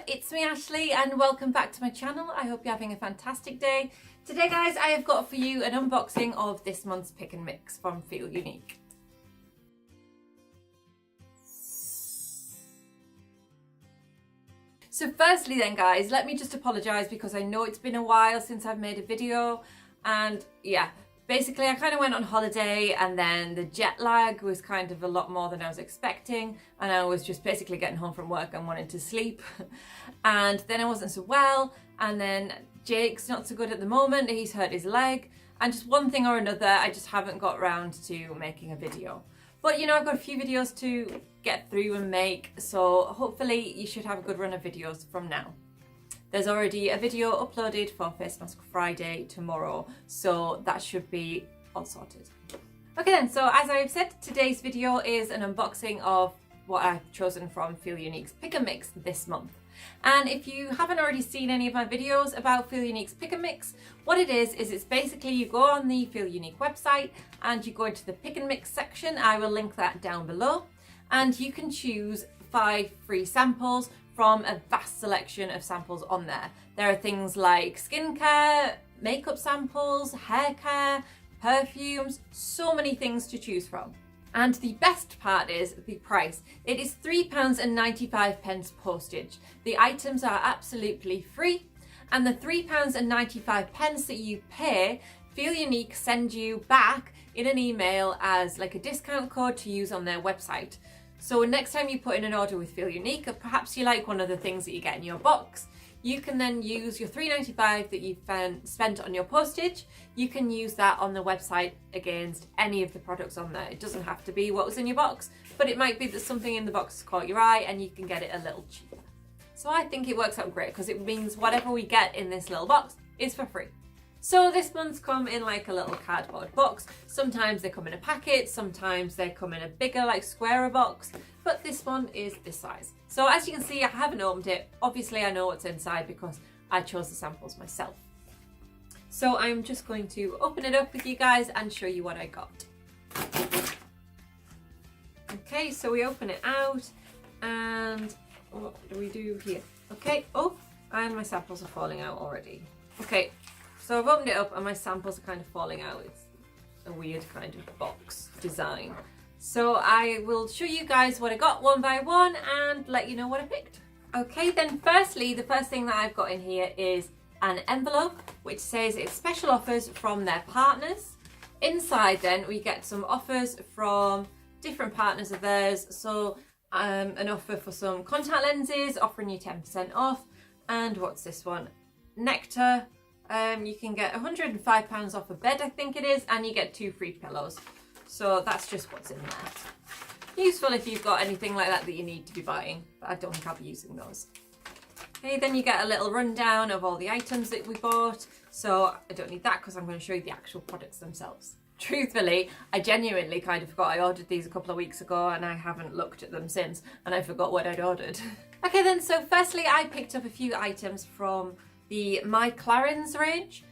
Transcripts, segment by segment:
it's me Ashley and welcome back to my channel. I hope you're having a fantastic day. Today guys, I have got for you an unboxing of this month's pick and mix from Feelunique. So firstly then guys, let me just apologise because I know it's been a while since I've made a video and yeah, basically I kind of went on holiday and then the jet lag was kind of a lot more than I was expecting and I was just basically getting home from work and wanted to sleep and then I wasn't so well and then Jake's not so good at the moment, he's hurt his leg and just one thing or another I just haven't got around to making a video. But you know, I've got a few videos to get through and make, so hopefully you should have a good run of videos from now. There's already a video uploaded for Face Mask Friday tomorrow, so that should be all sorted. Okay then, so as I've said, today's video is an unboxing of what I've chosen from Feelunique's Pick and Mix this month. And if you haven't already seen any of my videos about Feelunique's Pick and Mix, what it is it's basically you go on the Feelunique website and you go into the Pick and Mix section. I will link that down below. And you can choose 5 free samples from a vast selection of samples on there. There are things like skincare, makeup samples, hair care, perfumes, so many things to choose from. And the best part is the price. It is £3.95 postage. The items are absolutely free and the £3.95 that you pay, Feelunique send you back in an email as like a discount code to use on their website. So next time you put in an order with Feelunique, or perhaps you like one of the things that you get in your box, you can then use your £3.95 that you've spent on your postage. You can use that on the website against any of the products on there. It doesn't have to be what was in your box, but it might be that something in the box has caught your eye and you can get it a little cheaper. So I think it works out great because it means whatever we get in this little box is for free. So this month's come in like a little cardboard box. Sometimes they come in a packet, sometimes they come in a bigger like squarer box, but this one is this size. So as you can see, I haven't opened it. Obviously I know what's inside because I chose the samples myself. So I'm just going to open it up with you guys and show you what I got. Okay, so we open it out and what do we do here? Okay, oh, and my samples are falling out already. Okay. So I've opened it up and my samples are kind of falling out. It's a weird kind of box design. So I will show you guys what I got one by one and let you know what I picked. Okay, then firstly, the first thing that I've got in here is an envelope which says it's special offers from their partners. Inside then we get some offers from different partners of theirs. So an offer for some contact lenses offering you 10% off. And what's this one? Nectar. You can get £105 off a bed, I think it is, and you get 2 free pillows. So that's just what's in there. Useful if you've got anything like that you need to be buying, but I don't think I'll be using those. Okay, then you get a little rundown of all the items that we bought. So I don't need that because I'm going to show you the actual products themselves. Truthfully, I genuinely kind of forgot I ordered these a couple of weeks ago and I haven't looked at them since, and I forgot what I'd ordered. Okay then, so firstly I picked up a few items from the My Clarins range,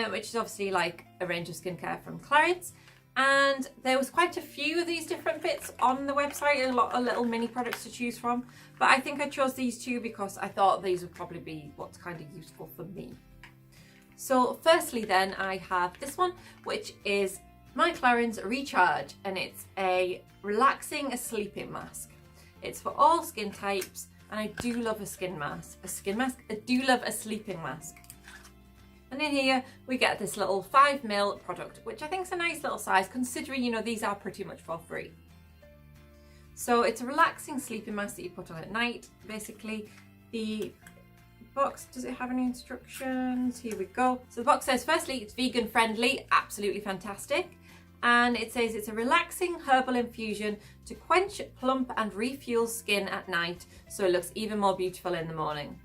which is obviously like a range of skincare from Clarins, and there was quite a few of these different bits on the website, a lot of little mini products to choose from, but I think I chose these two because I thought these would probably be what's kind of useful for me. So firstly then I have this one, which is My Clarins Recharge, and it's a relaxing sleeping mask. It's for all skin types. And I do love a skin mask. I do love a sleeping mask. And in here we get this little 5ml product, which I think is a nice little size considering, you know, these are pretty much for free. So it's a relaxing sleeping mask that you put on at night. Basically, the box, does it have any instructions? Here we go. So the box says, firstly, it's vegan friendly, absolutely fantastic. And it says it's a relaxing herbal infusion to quench, plump and refuel skin at night so it looks even more beautiful in the morning.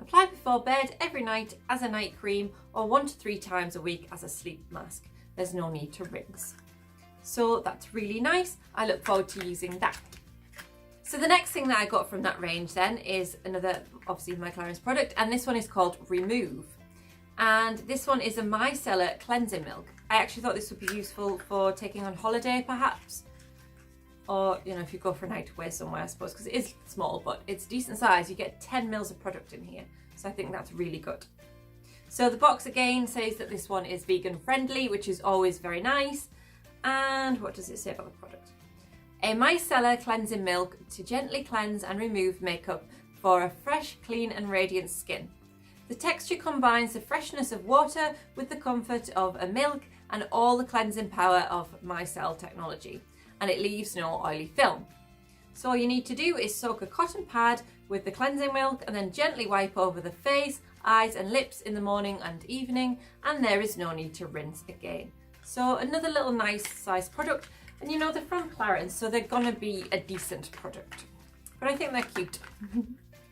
Apply before bed every night as a night cream or 1 to 3 times a week as a sleep mask. There's no need to rinse. So that's really nice. I look forward to using that. So the next thing that I got from that range then is another, obviously, My Clarins product, and this one is called Remove. And this one is a micellar cleansing milk. I actually thought this would be useful for taking on holiday perhaps. or you know, if you go for a night away somewhere, I suppose, because it is small, but it's decent size. You get 10 mils of product in here, so I think that's really good. So the box again says that this one is vegan friendly, which is always very nice. And what does it say about the product? A micellar cleansing milk to gently cleanse and remove makeup for a fresh, clean and radiant skin. The texture combines the freshness of water with the comfort of a milk and all the cleansing power of micelle technology, and it leaves no oily film. So all you need to do is soak a cotton pad with the cleansing milk and then gently wipe over the face, eyes and lips in the morning and evening, and there is no need to rinse again. So another little nice size product, and you know, they're from Clarins, so they're gonna be a decent product, but I think they're cute.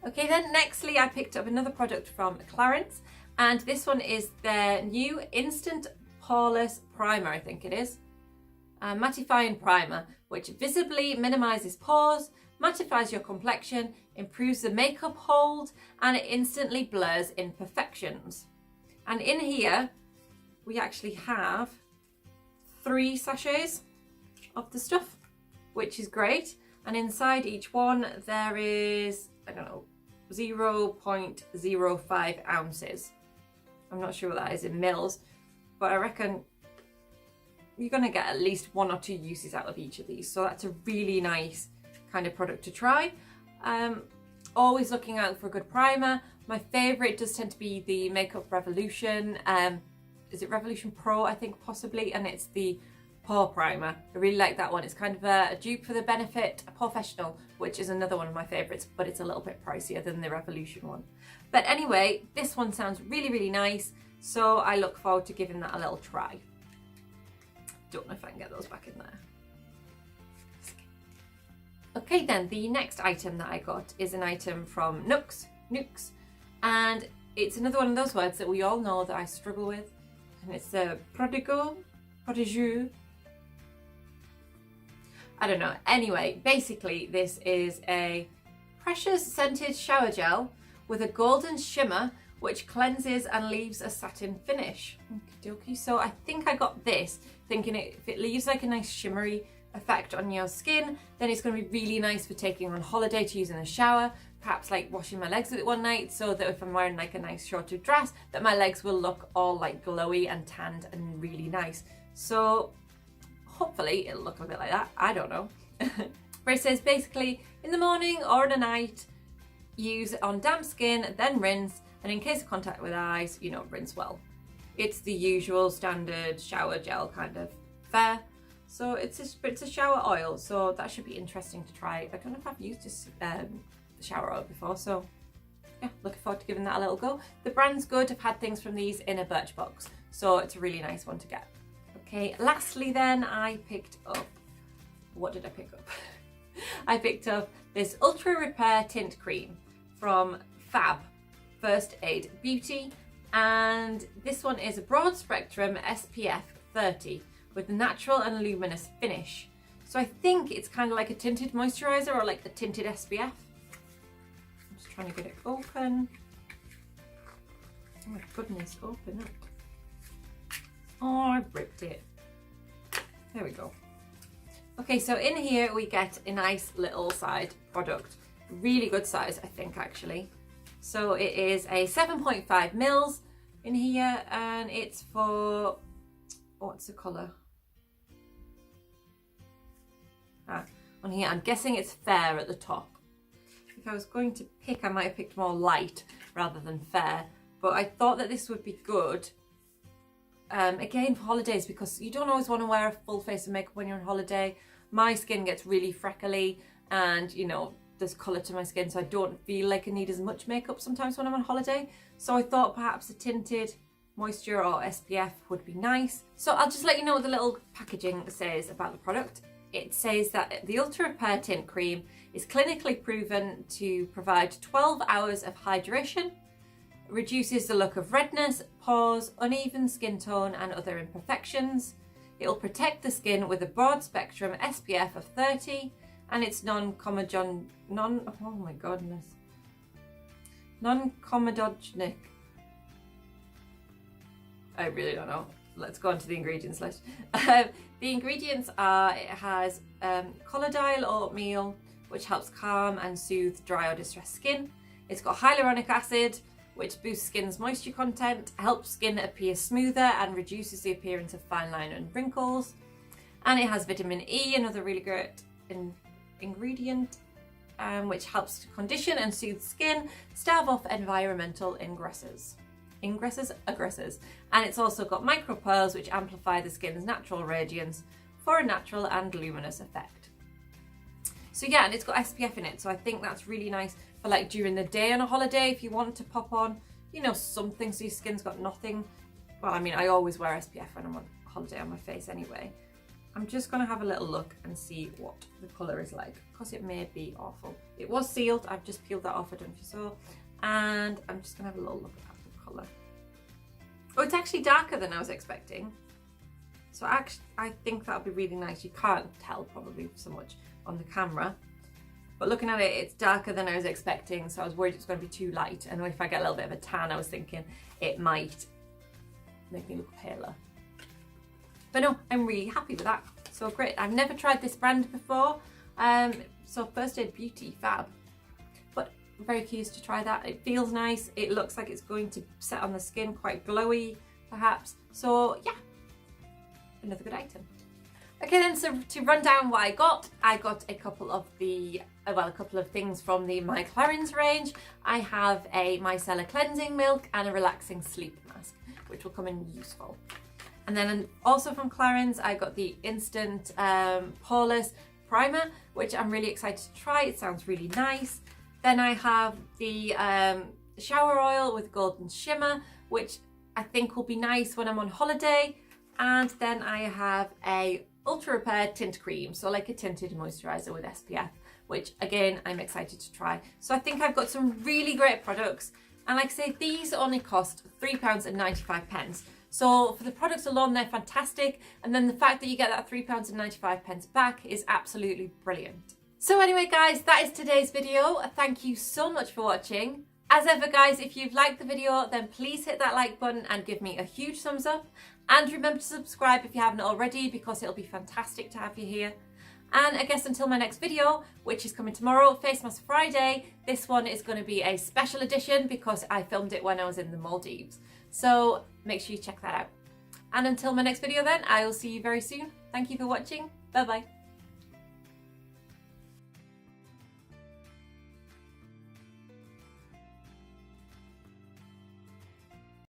Okay, then nextly I picked up another product from Clarins, and this one is their new Instant Poreless Primer, I think it is. Mattifying primer, which visibly minimizes pores, mattifies your complexion, improves the makeup hold, and it instantly blurs imperfections. And in here, we actually have 3 sachets of the stuff, which is great. And inside each one, there is, I don't know, 0.05 ounces. I'm not sure what that is in mils, but I reckon you're going to get at least 1 or 2 uses out of each of these. So that's a really nice kind of product to try. Always looking out for a good primer. My favourite does tend to be the Makeup Revolution. Is it Revolution Pro, I think, possibly? And it's the Pore Primer. I really like that one. It's kind of a dupe for the Benefit Professional, which is another one of my favourites, but it's a little bit pricier than the Revolution one. But anyway, this one sounds really, really nice. So I look forward to giving that a little try. Don't know if I can get those back in there. Okay, then the next item that I got is an item from Nooks, and it's another one of those words that we all know that I struggle with, and it's a prodigue. I don't know. Anyway, basically this is a precious scented shower gel with a golden shimmer which cleanses and leaves a satin finish. Okie dokie. So I think I got this thinking if it leaves like a nice shimmery effect on your skin, then it's going to be really nice for taking on holiday to use in the shower, perhaps like washing my legs with it one night, so that if I'm wearing like a nice shorter dress, that my legs will look all like glowy and tanned and really nice. So hopefully it'll look a bit like that, I don't know. But it says basically in the morning or in the night, use on damp skin, then rinse, and in case of contact with eyes, you know, rinse well. It's the usual standard shower gel kind of fare. So it's a shower oil, so that should be interesting to try. I don't know if I've used this shower oil before, so yeah, looking forward to giving that a little go. The brand's good. I've had things from these in a Birchbox, so it's a really nice one to get. Okay, lastly then, I picked up, what did I pick up? I picked up this Ultra Repair Tint Cream from Fab First Aid Beauty, and this one is a broad spectrum SPF 30 with a natural and luminous finish. So I think it's kind of like a tinted moisturizer or like a tinted SPF. I'm just trying to get it open. Oh my goodness, open up. Oh, I ripped it. There we go. Okay, so in here we get a nice little side product. Really good size, I think, actually. So it is a 7.5 mils in here, and it's for, what's the colour? On here, I'm guessing it's fair at the top. If I was going to pick, I might have picked more light rather than fair, but I thought that this would be good. Again, for holidays, because you don't always want to wear a full face of makeup when you're on holiday. My skin gets really freckly, and you know, there's colour to my skin, so I don't feel like I need as much makeup sometimes when I'm on holiday. So I thought perhaps a tinted moisture or SPF would be nice. So I'll just let you know what the little packaging says about the product. It says that the Ultra Repair Tint Cream is clinically proven to provide 12 hours of hydration, reduces the look of redness, pores, uneven skin tone and other imperfections. It will protect the skin with a broad spectrum SPF of 30, and it's non-comedogenic. I really don't know. let's go on to the ingredients list. The ingredients are, it has collodial oatmeal, which helps calm and soothe dry or distressed skin. It's got hyaluronic acid, which boosts skin's moisture content, helps skin appear smoother and reduces the appearance of fine line and wrinkles. And it has vitamin E, another really great ingredient, which helps to condition and soothe skin, stave off environmental aggressors. And it's also got micro pearls, which amplify the skin's natural radiance for a natural and luminous effect. So yeah, and it's got SPF in it, so I think that's really nice for like during the day on a holiday if you want to pop on, you know, something so your skin's got nothing. Well, I mean, I always wear SPF when I'm on holiday on my face anyway. I'm just going to have a little look and see what the colour is like, because it may be awful. It was sealed, I've just peeled that off, I don't know if you saw, and I'm just going to have a little look at the colour. Oh, it's actually darker than I was expecting. So actually, I think that'll be really nice. You can't tell probably so much on the camera, but looking at it, it's darker than I was expecting, so I was worried it was going to be too light, and if I get a little bit of a tan, I was thinking it might make me look paler. But no, I'm really happy with that. So great. I've never tried this brand before. So First Aid Beauty, fab. But I'm very curious to try that. It feels nice. It looks like it's going to set on the skin quite glowy, perhaps. So yeah, another good item. Okay then, so to run down what I got a couple of the, well, a couple of things from the My Clarins range. I have a micellar cleansing milk and a relaxing sleep mask, which will come in useful. And then also from Clarins, I got the Instant Poreless Primer, which I'm really excited to try. It sounds really nice. Then I have the shower oil with golden shimmer, which I think will be nice when I'm on holiday. And then I have a Ultra Repair Tint Cream, so like a tinted moisturiser with SPF, which again, I'm excited to try. So I think I've got some really great products. And like I say, these only cost £3.95. So for the products alone, they're fantastic. And then the fact that you get that £3.95 back is absolutely brilliant. So anyway, guys, that is today's video. Thank you so much for watching. As ever, guys, if you've liked the video, then please hit that like button and give me a huge thumbs up. And remember to subscribe if you haven't already, because it'll be fantastic to have you here. And I guess until my next video, which is coming tomorrow, Face Mask Friday, this one is going to be a special edition because I filmed it when I was in the Maldives. So make sure you check that out. And until my next video then, I will see you very soon. Thank you for watching. Bye bye.